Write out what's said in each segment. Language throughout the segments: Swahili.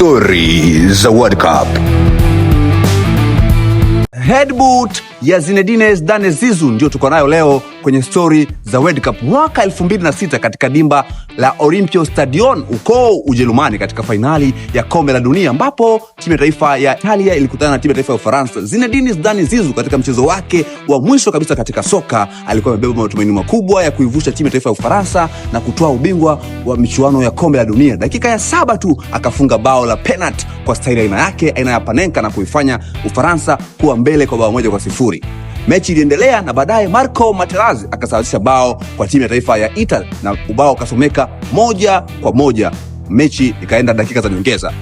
Stori za World Cup. Headbutt ya Zinedine Zidane Zizou ndio tuko nayo leo kwenye stori za World Cup mwaka 2006 katika dimba la Olympia Stadion uko Ujerumani katika fainali ya kombe la dunia, ambapo timu ya taifa ya Italia ilikutana na timu ya taifa ya Ufaransa. Zinedine Zidane Zizou katika mchezo wake wa mwisho kabisa katika soka alikuwa amebeba matumaini makubwa ya kuivusha timu ya taifa ya Ufaransa na kutoa ubingwa wa michuano ya kombe la dunia. Dakika ya 7 tu akafunga bao la penalty kwa staili aina yake, aina ya Panenka, na kuifanya Ufaransa kuwa mbele kwa bao 1-0. Mechi iliendelea na baadaye Marco Materazzi akasawazisha bao kwa timu ya taifa ya Italy na ubao ukasomeka 1-1. Mechi ikaenda dakika za nyongeza.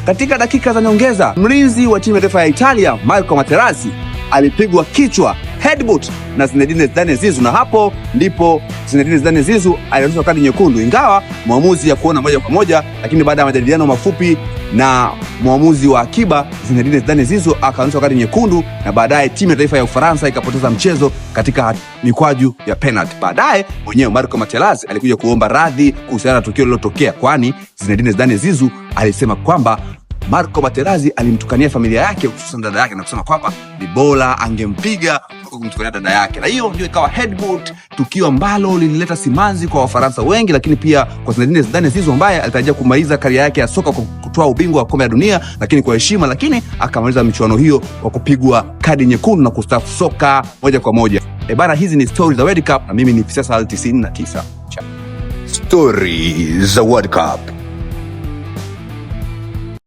Katika dakika za nyongeza, mlinzi wa timu ya taifa ya Italia Marco Materazzi alipigwa kichwa headbutt na Zinedine Zidane Zizou, na hapo ndipo Zinedine Zidane Zizou alionyeshwa kadi nyekundu, ingawa muamuzi ya kuona moja kwa moja, lakini baada ya majadiliano mafupi na muamuzi wa akiba, Zinedine Zidane Zizou akaonyeshwa kadi nyekundu, na baadaye timu ya taifa ya Ufaransa ikapoteza mchezo katika mikwaju ya penalty. Baadaye mwenyewe Marco Materazzi alikuja kuomba radhi kuhusiana na tukio lililotokea, kwani Zinedine Zidane Zizou alisema kwamba Marco Materazzi alimtukania familia yake, hususan dada yake, na kusema kwamba ni bora angempiga kuliko kumtukania dada yake. Na hiyo ndio ikawa headbutt, tukio ambalo lilileta simanzi kwa Wafaransa wengi, lakini pia kwa Zinedine Zidane Zizou ambaye alitarajia kumaliza karia yake ya soka kwa kutoa ubingwa wa kombe la dunia, lakini kwa heshima, lakini akamaliza michuano hiyo kwa kupigwa kadi nyekundu na kustaafu soka moja kwa moja. Bana, hizi ni stories za World Cup na mimi ni Fisasa 99. Stories za World Cup.